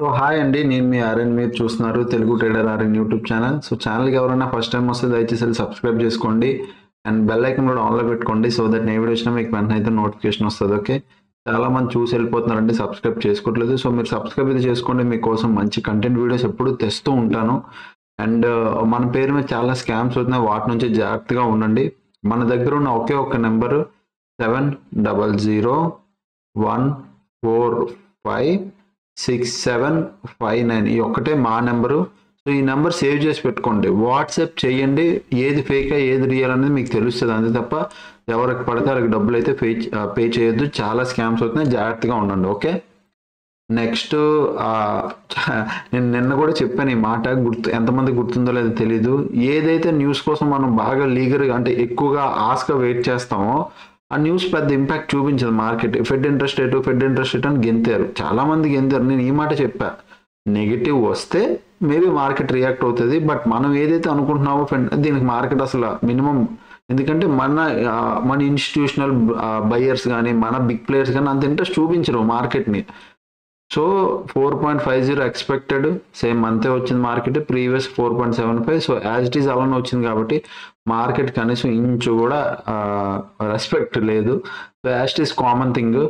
So hi అండి, నేను మీ RN. మీరు చూస్తున్నారు Telugu trader RN YouTube channel. So ఛానల్కి ఎవరైనా ఫస్ట్ టైం వస్తే దయచేసి సబ్స్క్రైబ్ చేసుకోండి అండ్ బెల్ ఐకన్ కూడా ఆన్లో పెట్టుకోండి. సో దట్ ఏ వీడియో వచ్చినా మీకు వెంటనే అయితే నోటిఫికేషన్ వస్తుంది. ఓకే, చాలా మంది చూసి వెళ్ళిపోతున్నారండి, సబ్స్క్రైబ్ చేసుకోవట్లేదు. సో మీరు సబ్స్క్రైబ్ అయితే చేసుకోండి, మీకోసం మంచి కంటెంట్ వీడియోస్ ఎప్పుడు తెస్తూ ఉంటాను. అండ్ మన పేరు మీద చాలా స్కామ్స్ అవుతున్నాయి, వాటి నుంచి జాగ్రత్తగా ఉండండి. మన దగ్గర ఉన్న ఒకే ఒక్క నెంబరు 7001456759. ఈ ఒక్కటే మా నెంబరు. సో ఈ నెంబర్ సేవ్ చేసి పెట్టుకోండి, వాట్సాప్ చేయండి. ఏది ఫేక్ ఏది రియల్ అనేది మీకు తెలుస్తుంది, అంతే తప్ప ఎవరికి పడితే వాళ్ళకి డబ్బులు అయితే పే చేయొద్దు. చాలా స్కామ్స్ అవుతున్నాయి, జాగ్రత్తగా ఉండండి. ఓకే, నెక్స్ట్ నేను నిన్న కూడా చెప్పాను ఈ మాట, ఎంతమంది గుర్తుందో లేదో తెలీదు. ఏదైతే న్యూస్ కోసం మనం బాగా లీగర్గా అంటే ఎక్కువగా ఆస్గా వెయిట్ చేస్తామో ఆ న్యూస్ పెద్ద ఇంపాక్ట్ చూపించదు మార్కెట్. ఫెడ్ ఇంట్రెస్ట్ రేట్ అని గెంతారు, చాలా మంది గెంతారు. నేను ఈ మాట చెప్పా, నెగిటివ్ వస్తే మేబీ మార్కెట్ రియాక్ట్ అవుతుంది, బట్ మనం ఏదైతే అనుకుంటున్నామో దీనికి మార్కెట్ అసలు మినిమం, ఎందుకంటే మన ఇన్స్టిట్యూషనల్ బయర్స్ కానీ మన బిగ్ ప్లేయర్స్ కానీ అంత ఇంట్రెస్ట్ చూపించరు మార్కెట్ని. సో 4.50 ఎక్స్పెక్టెడ్, సేమ్ అంతే వచ్చింది market. Previous 4.75. So as it is అలానే వచ్చింది కాబట్టి మార్కెట్ కనీసం ఇంచు కూడా రెస్పెక్ట్ లేదు. So as it is common thing.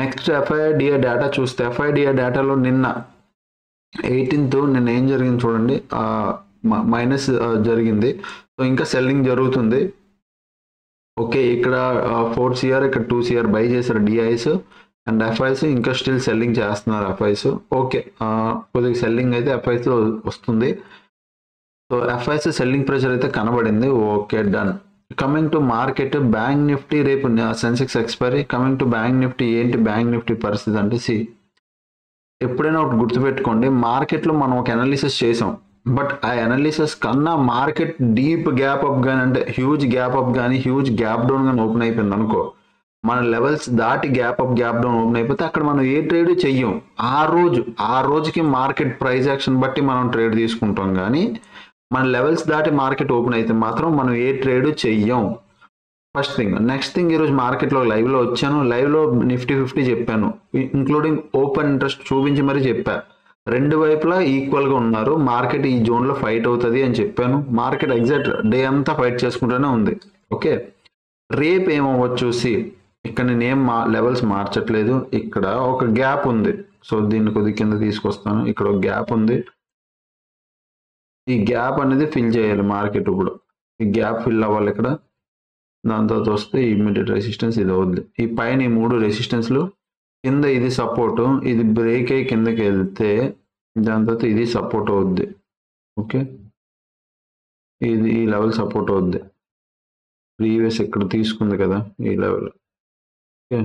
Next FIDA data చూస్తే, FIDA డేటాలో నిన్న 18th నిన్న ఏం జరిగింది చూడండి, మైనస్ జరిగింది. సో ఇంకా సెల్లింగ్ జరుగుతుంది. ఓకే, ఇక్కడ 4 CR, ఇక్కడ 2 CR బై చేశారు డిఐస్ అండ్ FIs ఇంకా స్టిల్ సెల్లింగ్ చేస్తున్నారు FIs. ఓకే, కొద్దిగా సెల్లింగ్ అయితే FIs వస్తుంది. సో FIs సెల్లింగ్ ప్రెషర్ అయితే కనబడింది. Okay, done. Coming to market, bank Nifty రేపు Sensex expiry. Coming to bank Nifty, ఏంటి బ్యాంక్ నిఫ్టీ పరిస్థితి అంటే, ఎప్పుడైనా ఒకటి గుర్తుపెట్టుకోండి, మార్కెట్లో మనం ఒక అనాలిసిస్ చేసాం, బట్ ఆ అనాలిసిస్ కన్నా మార్కెట్ డీప్ గ్యాప్ అప్ కానీ, అంటే హ్యూజ్ గ్యాప్ అప్ కానీ హ్యూజ్ గ్యాప్ డౌన్ కానీ ఓపెన్ అయిపోయింది అనుకో, మన లెవెల్స్ దాటి gap up gap down open అయిపోతే అక్కడ మనం ఏ ట్రేడ్ చెయ్యం. ఆ రోజుకి మార్కెట్ ప్రైస్ యాక్షన్ బట్టి మనం ట్రేడ్ తీసుకుంటాం, కానీ మన లెవెల్స్ దాటి మార్కెట్ ఓపెన్ అయితే మాత్రం మనం ఏ ట్రేడ్ చెయ్యం. First thing. నెక్స్ట్ థింగ్, ఈరోజు మార్కెట్లో లైవ్లో వచ్చాను, లైవ్లో నిఫ్టీ 50 చెప్పాను, ఇంక్లూడింగ్ ఓపెన్ ఇంట్రెస్ట్ చూపించి మరీ చెప్పా. రెండు వైపులా ఈక్వల్గా ఉన్నారు, మార్కెట్ ఈ జోన్లో ఫైట్ అవుతుంది అని చెప్పాను. మార్కెట్ ఎగ్జాక్ట్ డే అంతా ఫైట్ చేసుకుంటూనే ఉంది. ఓకే, రేపు ఏమవ్వచ్చు, ఇక్కడ నేనేం లెవెల్స్ మార్చట్లేదు, ఇక్కడ ఒక గ్యాప్ ఉంది. సో దీన్ని కొద్ది కింద తీసుకొస్తాను, ఇక్కడ ఒక గ్యాప్ ఉంది. ఈ గ్యాప్ అనేది ఫిల్ చేయాలి మార్కెట్. ఇప్పుడు ఈ గ్యాప్ ఫిల్ అవ్వాలి ఇక్కడ. దాని తర్వాత వస్తే ఇమ్మీడియట్ రెసిస్టెన్స్ ఇది అవుద్ది. ఈ పైన ఈ 3 రెసిస్టెన్స్లు, కింద ఇది సపోర్ట్, ఇది బ్రేక్ అయ్యి కిందకి వెళ్తే దాని తర్వాత ఇది సపోర్ట్ అవుద్ది. ఓకే, ఇది ఈ లెవెల్ సపోర్ట్ అవుద్ది. ప్రీవియస్ ఇక్కడ తీసుకుంది కదా ఈ లెవెల్, ఓకే,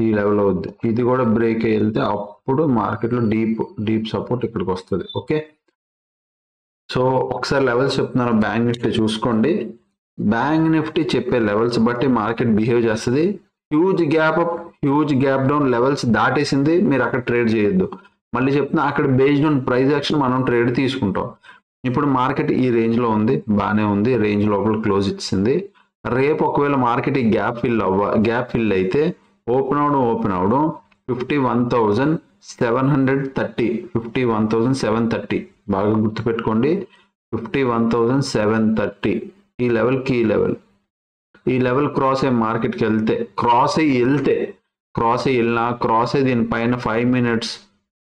ఈ లెవెల్ అవుద్ది. ఇది కూడా బ్రేక్ అయ్యి వెళ్తే అప్పుడు మార్కెట్లో డీప్ సపోర్ట్ ఇక్కడికి వస్తుంది. ఓకే, సో ఒకసారి లెవెల్స్ చెప్తున్నాను, బ్యాంక్ నిఫ్టీ చూసుకోండి. బ్యాంక్ నిఫ్టీ చెప్పే లెవెల్స్ బట్టి మార్కెట్ బిహేవ్ చేస్తుంది. Huge gap up huge gap down levels దాటేసింది, మీరు అక్కడ ట్రేడ్ చేయొద్దు. మళ్ళీ చెప్తున్నా, అక్కడ బేస్డ్ ఆన్ ప్రైస్ యాక్షన్ మనం ట్రేడ్ తీసుకుంటాం. ఇప్పుడు మార్కెట్ ఈ రేంజ్లో ఉంది, బాగానే ఉంది, రేంజ్ లోపల క్లోజ్ ఇచ్చింది. రేపు ఒకవేళ మార్కెట్ ఈ గ్యాప్ ఫిల్ అయితే ఓపెన్ అవడం 51,730 51,730 బాగా గుర్తుపెట్టుకోండి. 51,730 ఈ లెవెల్కి ఈ లెవెల్ క్రాస్ అయ్యి మార్కెట్కి వెళ్తే, క్రాస్ అయ్యి దీనిపైన 5 minutes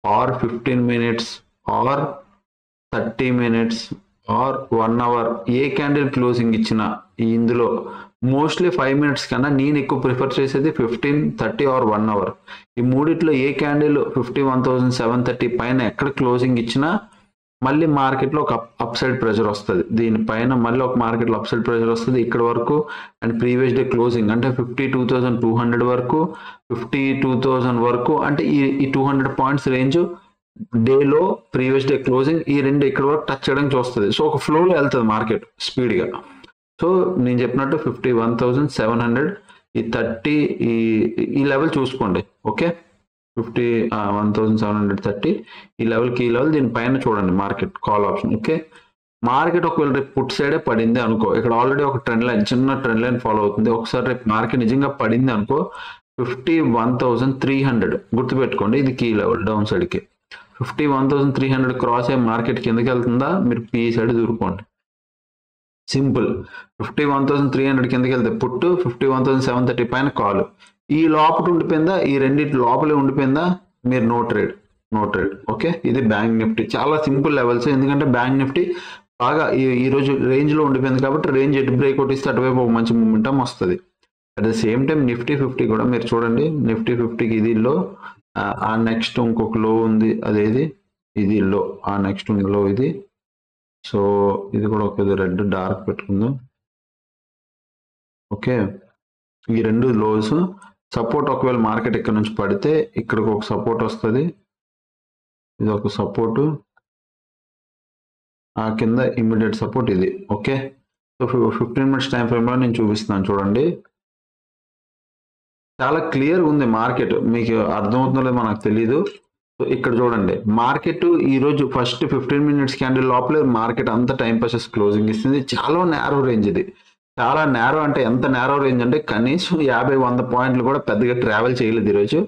or 15 minutes or 30 minutes or 1 hour a candle closing ఇచ్చినా, ఇందులో మోస్ట్లీ 5 minutes కన్నా నేను ఎక్కువ ప్రిఫర్ చేసేది 15, 30 ఆర్ 1 hour. ఈ మూడిట్లో ఏ క్యాండిల్ 51,730 పైన ఎక్కడ క్లోజింగ్ ఇచ్చినా మళ్ళీ మార్కెట్లో ఒక అప్ సైడ్ ప్రెషర్ వస్తుంది. దీనిపైన మళ్ళీ ఒక మార్కెట్లో అప్ సైడ్ ప్రెషర్ వస్తుంది ఇక్కడ వరకు. అండ్ ప్రీవియస్ డే క్లోజింగ్ అంటే 52,200 వరకు, 52,000 వరకు, అంటే ఈ 200 points రేంజ్ డేలో ప్రీవియస్ డే క్లోజింగ్ ఈ రెండు ఇక్కడ వరకు టచ్ చేయడానికి చూస్తుంది. సో ఒక ఫ్లోలో వెళ్తుంది మార్కెట్ స్పీడ్గా. సో నేను చెప్పినట్టు 51,700 ఈ 30 ఈ లెవెల్ చూసుకోండి. ఓకే, 51,730 ఈ లెవెల్కి ఈ లెవెల్, దీనిపైన చూడండి market call option. Okay, market ఒకవేళ రేపు పుట్ సైడే పడింది అనుకో, ఇక్కడ ఆల్రెడీ ఒక చిన్న ట్రెండ్ లైన్ ఫాలో అవుతుంది. ఒకసారి రేపు మార్కెట్ నిజంగా పడింది అనుకో 51,300 గుర్తుపెట్టుకోండి, ఇది కీ లెవెల్ డౌన్ సైడ్కి. 51,300 క్రాస్ అయ్యే మార్కెట్ కిందకి వెళ్తుందా, మీరు పీ సైడ్ దూరుకోండి. సింపుల్. 51,300 కిందకి వెళ్తే పుట్టు, 51,730 పైన కాలు. ఈ లోపల ఉండిపోయిందా, ఈ రెండింటి లోపలే ఉండిపోయిందా, మీరు నో ట్రేడ్. ఓకే, ఇది బ్యాంక్ నిఫ్టీ. చాలా సింపుల్ లెవెల్స్, ఎందుకంటే బ్యాంక్ నిఫ్టీ బాగా ఈ రోజు రేంజ్ లో ఉండిపోయింది కాబట్టి రేంజ్ ఎటు బ్రేక్ అవుట్ ఇస్తే అటువైపు ఒక మంచి మూమెంటం వస్తుంది. At the same time Nifty 50 కూడా మీరు చూడండి. నిఫ్టీ 50కి ఇది లో, ఆ నెక్స్ట్ ఇంకొక లో ఉంది, అదేది ఇది లో, ఆ నెక్స్ట్ లో ఇది. సో ఇది కూడా ఒక రెడ్ డార్క్ పెట్టుకుందాం. ఓకే, ఈ రెండు లోస్ సపోర్ట్. ఒకవేళ మార్కెట్ ఇక్కడ నుంచి పడితే ఇక్కడికి ఒక సపోర్ట్ వస్తుంది, ఇది ఒక సపోర్టు, ఆ కింద ఇమ్మీడియట్ సపోర్ట్ ఇది. Okay, so 15 minutes time frame లో నేను చూపిస్తున్నాను చూడండి. చాలా క్లియర్ ఉంది మార్కెట్, మీకు అర్థమవుతుందో లేదో మనకు తెలీదు. సో ఇక్కడ చూడండి, మార్కెట్ ఈ రోజు ఫస్ట్ 15 మినిట్స్ క్యాండిల్ లోపలే మార్కెట్ అంత టైం పాసెస్ క్లోజింగ్ ఇస్తుంది. చాలా నేరో రేంజ్ ఇది, చాలా నేరో. అంటే ఎంత నేరో రేంజ్ అంటే కనీసం 50-100 పాయింట్లు కూడా పెద్దగా ట్రావెల్ చేయలేదు. ఈరోజు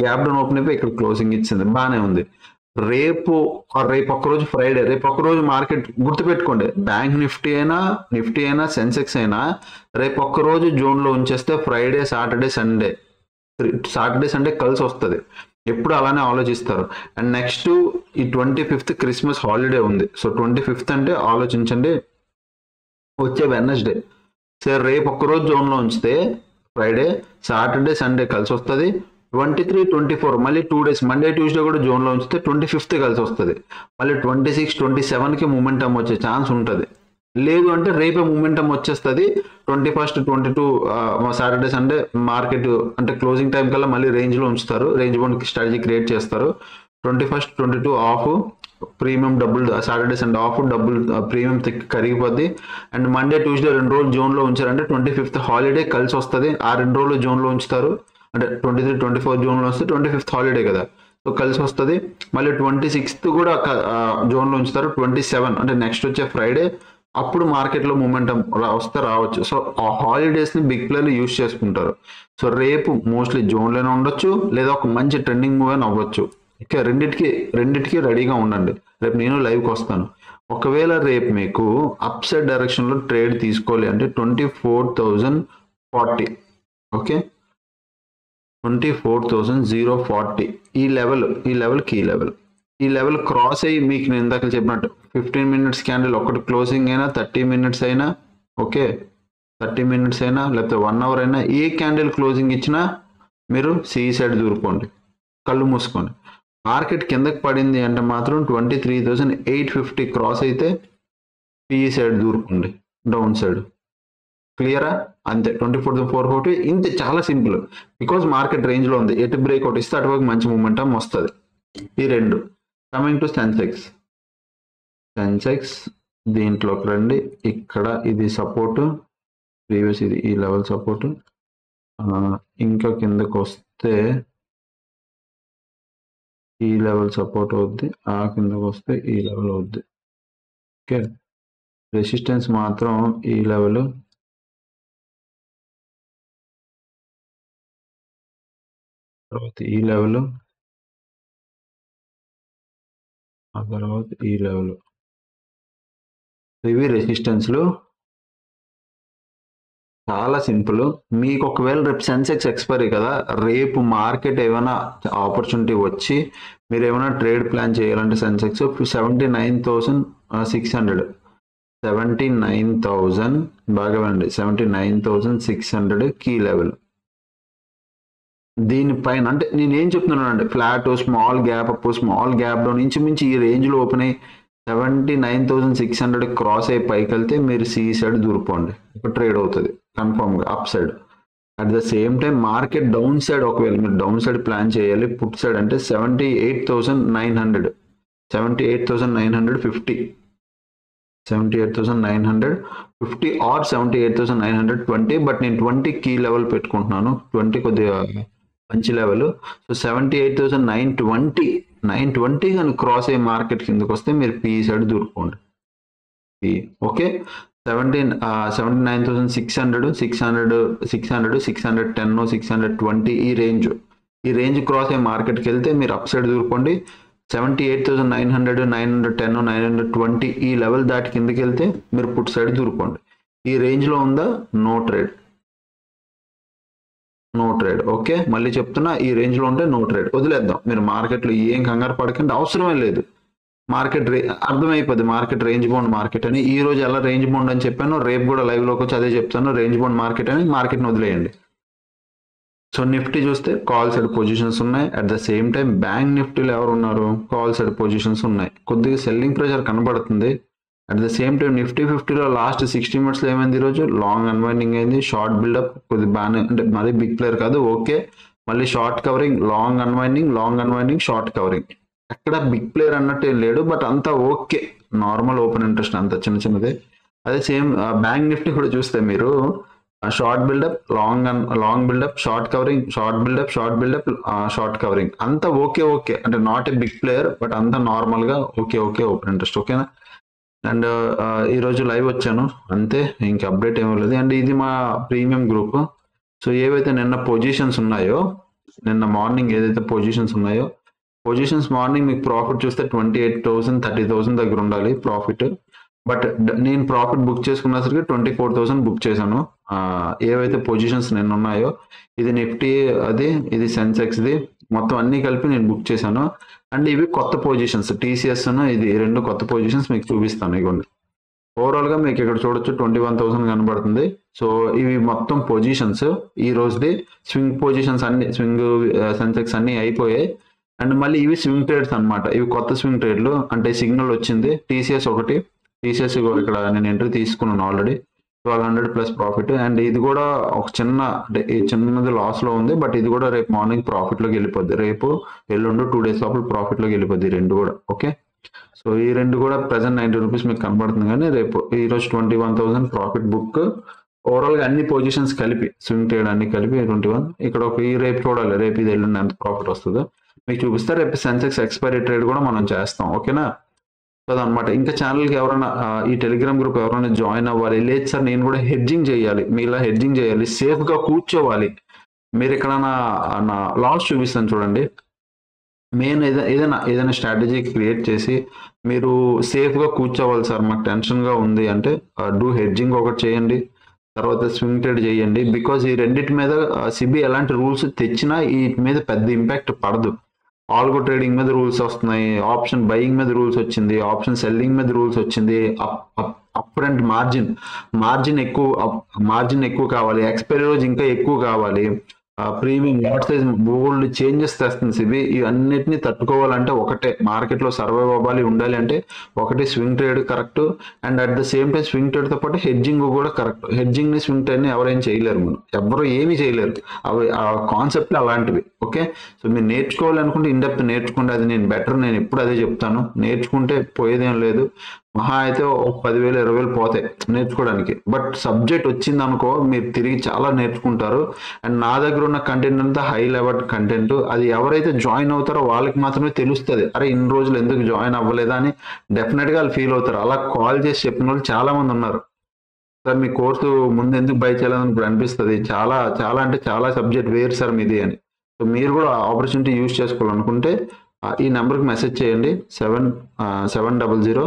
గ్యాప్ డౌన్ ఓపెన్ అయిపోయి ఇక్కడ క్లోజింగ్ ఇచ్చింది, బాగానే ఉంది. రేపు ఒక్కరోజు ఫ్రైడే, రేపు ఒక్కరోజు మార్కెట్ గుర్తుపెట్టుకోండి, బ్యాంక్ నిఫ్టీ అయినా సెన్సెక్స్ అయినా రేపు ఒక్కరోజు జోన్ లో ఉంచేస్తే ఫ్రైడే సాటర్డే సండే కలిసి వస్తుంది. ఎప్పుడు అలానే ఆలోచిస్తారు. అండ్ నెక్స్ట్ ఈ 25th క్రిస్మస్ హాలిడే ఉంది. సో 25th అంటే ఆలోచించండి, వచ్చే వెడ్నెస్డే. సరే, రేపు ఒక్కరోజు జోన్ లో ఉంచితే ఫ్రైడే సాటర్డే సండే కలిసి వస్తుంది. 23, 24 మళ్ళీ 2 days, మండే ట్యూస్డే కూడా జోన్ లో ఉంచితే 25th కలిసి వస్తుంది. మళ్ళీ 26, 27కి మూమెంటం వచ్చే ఛాన్స్ ఉంటుంది. లేదు అంటే రేపే మూమెంటం వచ్చేస్తుంది. 21st, 22 సాటర్డే సండే మార్కెట్ అంటే క్లోజింగ్ టైం కల్లా మళ్ళీ రేంజ్ లో ఉంచుతారు, రేంజ్ బౌండ్ స్ట్రాటజీ క్రియేట్ చేస్తారు. 21st, 22 ఆఫ్, ప్రీమియం డబ్బులు, సాటర్డే సండే ఆఫ్, డబ్బులు ప్రీమియం కరిగిపోద్ది. అండ్ మండే ట్యూస్డే 2 రోజులు జోన్ లో ఉంచారంటే 25th హాలిడే కలిసి వస్తుంది. ఆ 2 రోజులు జోన్ లో ఉంచుతారు, అంటే 23, 24 జోన్ లో వస్తే 25th హాలిడే కదా, సో కలిసి వస్తుంది. మళ్ళీ 26th కూడా జోన్ లో ఉంచుతారు. 27 అంటే నెక్స్ట్ వచ్చే ఫ్రైడే, అప్పుడు మార్కెట్ లో మూమెంటం వస్తే రావచ్చు. సో ఆ హాలిడేస్ ని బిగ్ ప్లేయర్లు యూజ్ చేసుకుంటారు. సో రేపు మోస్ట్లీ జోన్ లోనే ఉండొచ్చు, లేదా ఒక మంచి ట్రెండింగ్ మూవ్ అని అవ్వచ్చు. ఓకే, రెండిటికి రెడీగా ఉండండి. రేపు నేను లైవ్కి వస్తాను. ఒకవేళ రేపు మీకు అప్ సైడ్ డైరెక్షన్ లో ట్రేడ్ తీసుకోవాలి అంటే 24,040, ఓకే, 24,040 ఈ లెవెల్ క్రాస్ అయ్యి, మీకు నేను ఇందాక చెప్పినట్టు 15 మినిట్స్ క్యాండిల్ ఒకటి క్లోజింగ్ అయినా, 30 మినిట్స్ అయినా, ఓకే 30 మినిట్స్ అయినా, లేకపోతే 1 hour అయినా, ఏ క్యాండిల్ క్లోజింగ్ ఇచ్చినా మీరు సి సైడ్ దూరుకోండి, కళ్ళు మూసుకోండి. మార్కెట్ కిందకి పడింది అంటే మాత్రం 23,850 క్రాస్ అయితే పి సైడ్ దూరుకోండి, డౌన్ సైడ్. క్లియరా? అంతే, 24,440. ఇంతే, చాలా సింపుల్. బికాజ్ మార్కెట్ రేంజ్ లో ఉంది, ఎటు బ్రేక్ అవుట్ ఇస్తే అటువైపు మంచి మూమెంటం వస్తుంది. ఈ రెండు. కమింగ్ టు సెన్సెక్స్ దీంట్లోకి రండి. ఇక్కడ ఇది సపోర్ట్, ప్రీవియస్ ఇది ఈ లెవెల్ సపోర్ట్. ఇంకా కిందకు వస్తే ఈ లెవెల్ సపోర్ట్ అవుద్ది, ఆ కిందకు వస్తే ఈ లెవెల్ అవుద్ది. ఓకే, రెసిస్టెన్స్ మాత్రం ఈ లెవెల్, తర్వాత ఈ లెవెల్, ఆ తర్వాత ఈ లెవెల్. ఇవి రెసిస్టెన్స్లు. చాలా సింపుల్. మీకు ఒకవేళ రేపు సెన్సెక్స్ ఎక్స్పైరీ కదా, రేపు మార్కెట్ ఏమైనా ఆపర్చునిటీ వచ్చి మీరు ఏమైనా ట్రేడ్ ప్లాన్ చేయాలంటే సెన్సెక్స్ 79,600 బాగా అండి, 79,600 కీ లెవెల్. దీనిపైన అంటే నేనేం చెప్తున్నాను అంటే flat, small gap up, small gap down, ఇంచుమించి ఈ రేంజ్ లో ఓపెన్ అయ్యి 79,600 క్రాస్ అయ్యి పైకి వెళ్తే మీరు సి సైడ్ దూరిపోండి, ఒక ట్రేడ్ అవుతుంది కన్ఫర్మ్ గా up side. At the same time market down side ఒకవేళ మీరు డౌన్ సైడ్ ప్లాన్ చేయాలి, పుట్ సైడ్ అంటే 78,900, 78,950, 78,950 ఆర్ 78,920. బట్ నేను 20 కీ లెవెల్ పెట్టుకుంటున్నాను, 20 కొద్దిగా మంచి లెవెల్. సో 78,920 కానీ క్రాస్ అయ్యే మార్కెట్ కిందకి వస్తే మీరు పి సైడ్ దూరుకోండి. ఓకే, 79,600, 610, 620 ఈ రేంజ్ క్రాస్ అయ్యే మార్కెట్కి వెళ్తే మీరు అప్ సైడ్ దూరుకోండి. 78,900, 910, 920 ఈ లెవెల్ దాటి కిందకి వెళ్తే మీరు పుట్ సైడ్ దూరుకోండి. ఈ రేంజ్లో ఉందా నో ట్రేడ్. ఓకే, మళ్ళీ చెప్తున్నా, ఈ రేంజ్లో ఉంటే నో ట్రేడ్, వదిలేద్దాం. మీరు మార్కెట్లో ఏం కంగారు పడకండి, అవసరమే లేదు. మార్కెట్ అర్థమైపోద్ది మార్కెట్ రేంజ్ బౌండ్ మార్కెట్ అని. ఈ రోజు ఎలా రేంజ్ బౌండ్ అని చెప్పాను, రేపు కూడా లైవ్లోకి వచ్చి అదే చెప్తాను, రేంజ్ బౌండ్ మార్కెట్ అని. మార్కెట్ని వదిలేయండి. సో నిఫ్టీ చూస్తే కాల్ సైడ్ పొజిషన్స్ ఉన్నాయి. At the same time bank నిఫ్టీలో ఎవరు ఉన్నారు, కాల్ సైడ్ పొజిషన్స్ ఉన్నాయి. కొద్దిగా సెల్లింగ్ ప్రెషర్ కనబడుతుంది. At the same time Nifty 50లో లాస్ట్ 60 minutesలో ఏమైంది, ఈరోజు లాంగ్ అన్వైండింగ్ అయింది, షార్ట్ బిల్డప్ కొద్దిగా బాగానే, అంటే మరీ బిగ్ ప్లేయర్ కాదు, ఓకే. మళ్ళీ short covering, long unwinding, short covering. ఎక్కడ బిగ్ ప్లేయర్ అన్నట్టు ఏం లేడు, బట్ అంతా ఓకే, నార్మల్ ఓపెన్ ఇంట్రెస్ట్, అంత చిన్నదే. అదే సేమ్ బ్యాంక్ నిఫ్టీ కూడా చూస్తే మీరు short buildup, long buildup, short covering, short buildup, short covering, అంతా ఓకే. అంటే not a big player, but అంతా నార్మల్ గా ఓకే ఓపెన్ ఇంట్రెస్ట్, ఓకేనా. అండ్ ఈరోజు లైవ్ వచ్చాను అంతే, ఇంక అప్డేట్ ఏమీ లేదు. అండ్ ఇది మా ప్రీమియం గ్రూప్. సో ఏవైతే నిన్న పొజిషన్స్ ఉన్నాయో, నిన్న మార్నింగ్ ఏదైతే పొజిషన్స్ ఉన్నాయో, పొజిషన్స్ మార్నింగ్ మీకు ప్రాఫిట్ చూస్తే 28,000, 30,000 దగ్గర ఉండాలి ప్రాఫిట్. బట్ నేను ప్రాఫిట్ బుక్ చేసుకున్నసరికి 24,000 బుక్ చేశాను. ఏవైతే పొజిషన్స్ నిన్న ఉన్నాయో, ఇది నిఫ్టీ అది, ఇది సెన్సెక్స్ది, మొత్తం అన్ని కలిపి నేను బుక్ చేశాను. అండ్ ఇవి కొత్త పొజిషన్స్, టీసీఎస్ ఇది 2 కొత్త పొజిషన్స్ మీకు చూపిస్తాను. ఇవ్వండి, ఓవరాల్ గా మీకు ఇక్కడ చూడొచ్చు 21,000 కనబడుతుంది. సో ఇవి మొత్తం పొజిషన్స్ ఈ రోజుది. స్వింగ్ పొజిషన్స్ అన్ని, స్వింగ్ సెన్సెక్స్ అన్ని అయిపోయాయి. అండ్ మళ్ళీ ఇవి స్వింగ్ ట్రేడ్స్ అనమాట, ఇవి కొత్త స్వింగ్ ట్రేడ్లు. అంటే సిగ్నల్ వచ్చింది, టీసీఎస్ ఒకటి, టీసీఎస్ ఇక్కడ నేను ఎంట్రీ తీసుకున్నాను ఆల్రెడీ, 1200 ప్లస్ ప్రాఫిట్. అండ్ ఇది కూడా ఒక చిన్నది లాస్ లో ఉంది, బట్ ఇది కూడా రేపు మార్నింగ్ ప్రాఫిట్ లోకి వెళ్ళిపోద్ది. రేపు ఎల్లుండి 2 days లోపల ప్రాఫిట్ లోకి వెళ్ళిపోద్ది ఈ రెండు కూడా, ఓకే. సో ఈ రెండు కూడా ప్రెసెంట్ 90 రూపీస్ మీకు కనబడుతుంది, కానీ రేపు ఈ రోజు 21,000 ప్రాఫిట్ బుక్. ఓవరాల్ గా అన్ని పొజిషన్స్ కలిపి, స్వింగ్ ట్రేడ్ అన్ని కలిపి 21. ఇక్కడ ఒక ఈ రేపు చూడాలి, రేపు ఇది ఎల్లుండి ఎంత ప్రాఫిట్ వస్తుందో మీకు చూపిస్తే. రేపు సెన్సెక్స్ ఎక్స్పైరీ ట్రేడ్ కూడా మనం చేస్తాం, ఓకేనా. అదనమాట. ఇంకా ఛానల్కి ఎవరైనా ఈ టెలిగ్రామ్ గ్రూప్ ఎవరైనా జాయిన్ అవ్వాలి, లేదు సార్ నేను కూడా హెడ్జింగ్ చేయాలి, మీలా హెడ్జింగ్ చేయాలి, సేఫ్గా కూర్చోవాలి, మీరు ఎక్కడైనా నా లాస్ చూపిస్తాను చూడండి. మెయిన్ ఏదైనా స్ట్రాటజీ క్రియేట్ చేసి మీరు సేఫ్గా కూర్చోవాలి సార్, మాకు టెన్షన్గా ఉంది అంటే డూ హెడ్జింగ్ ఒకటి చేయండి, తర్వాత స్వింగ్ ట్రేడ్ చేయండి. బికాజ్ ఈ రెండింటి మీద సిబి ఎలాంటి రూల్స్ తెచ్చినా వీటి మీద పెద్ద ఇంపాక్ట్ పడదు. ఆల్గో ట్రేడింగ్ మీద రూల్స్ వస్తున్నాయి, ఆప్షన్ బయింగ్ మీద రూల్స్ వచ్చింది, ఆప్షన్ సెల్లింగ్ మీద రూల్స్ వచ్చింది, అప్ ఫ్రంట్ మార్జిన్ ఎక్కువ కావాలి, ఎక్స్పైరీ రోజు ఇంకా ఎక్కువ కావాలి, premium lot size bold changes తెస్తుంది సిబి. ఇవన్నిటిని తట్టుకోవాలంటే ఒకటే, మార్కెట్లో సర్వైవ్ అవ్వాలి, ఉండాలి అంటే ఒకటి swing trade correct. And at the same time swing ట్రేడ్తో పాటు హెడ్జింగ్ కూడా కరెక్ట్. హెడ్జింగ్ని స్వింగ్ ట్రేడ్ని ఎవరైనా చేయలేరు, మనం ఎవరు ఏమీ చేయలేరు, అవి ఆ కాన్సెప్ట్లు అలాంటివి, ఓకే. సో మీరు నేర్చుకోవాలనుకుంటే ఇన్డెప్త్ నేర్చుకుంటే అది నేను ఎప్పుడు అదే చెప్తాను, నేర్చుకుంటే పోయేదేం లేదు. మహా అయితే 10,000 20,000 పోతాయి నేర్చుకోవడానికి, బట్ సబ్జెక్ట్ వచ్చింది అనుకో మీరు తిరిగి చాలా నేర్చుకుంటారు. అండ్ నా దగ్గర ఉన్న కంటెంట్ అంతా హై లెవెల్ కంటెంట్, అది ఎవరైతే జాయిన్ అవుతారో వాళ్ళకి మాత్రమే తెలుస్తుంది, అరే ఇన్ని రోజులు ఎందుకు జాయిన్ అవ్వలేదా అని డెఫినెట్గా వాళ్ళు ఫీల్ అవుతారు. అలా కాల్ చేసి చెప్పిన వాళ్ళు చాలా మంది ఉన్నారు, సార్ మీ కోర్సు ముందు ఎందుకు బై చేయాలని ఇప్పుడు అనిపిస్తుంది, చాలా అంటే చాలా సబ్జెక్ట్ వేరు సార్ మీది అని. సో మీరు కూడా ఆపర్చునిటీ యూజ్ చేసుకోవాలనుకుంటే ఈ నెంబర్కి మెసేజ్ చేయండి, 700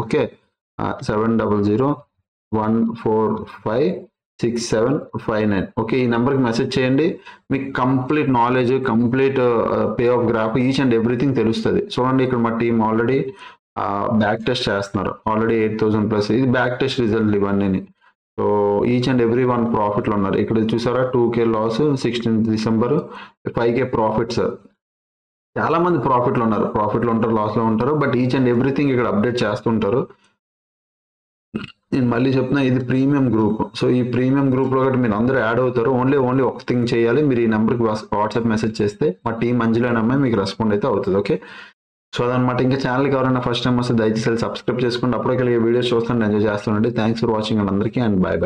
ఓకే 700145679 ఓకే. ఈ నెంబర్కి మెసేజ్ చేయండి, మీకు complete knowledge, complete payoff graph, each and everything తెలుస్తుంది. చూడండి ఇక్కడ మా టీం ఆల్రెడీ బ్యాక్ టెస్ట్ చేస్తున్నారు, ఆల్రెడీ 8,000 ప్లస్, ఇది బ్యాక్ టెస్ట్ రిజల్ట్ ఇవన్నీ. So each and every one ప్రాఫిట్లో ఉన్నారు. ఇక్కడ చూసారా 2K loss, 16th December 5K profits. చాలా మంది ప్రాఫిట్లో ఉంటారు, లాస్లో ఉంటారు, బట్ ఈచ్ అండ్ ఎవ్రీథింగ్ ఇక్కడ అప్డేట్ చేస్తుంటారు. నేను మళ్ళీ చెప్తున్నా, ఇది ప్రీమియం గ్రూప్. సో ఈ ప్రీమియం గ్రూప్లో కూడా మీరు అందరూ యాడ్ అవుతారు. ఓన్లీ ఒక థింగ్ చేయాలి, మీరు ఈ నెంబర్కి వాట్సాప్ మెసేజ్ చేస్తే మా టీం అంజలి అనే అమ్మాయి మీకు రెస్పాండ్ అయితే అవుతుంది, ఓకే. సో అదనమాట. ఇంకా ఛానల్కి ఎవరైనా ఫస్ట్ టైం వస్తే దయచేసి సబ్స్క్రైబ్ చేసుకోండి, అప్పటికెళ్ళి వీడియోస్ చూస్తుంటే ఎంజాయ్ చేస్తుండండి. థ్యాంక్స్ ఫర్ వాచింగ్ అండ్ అందరికీ, అండ్ బాయ్.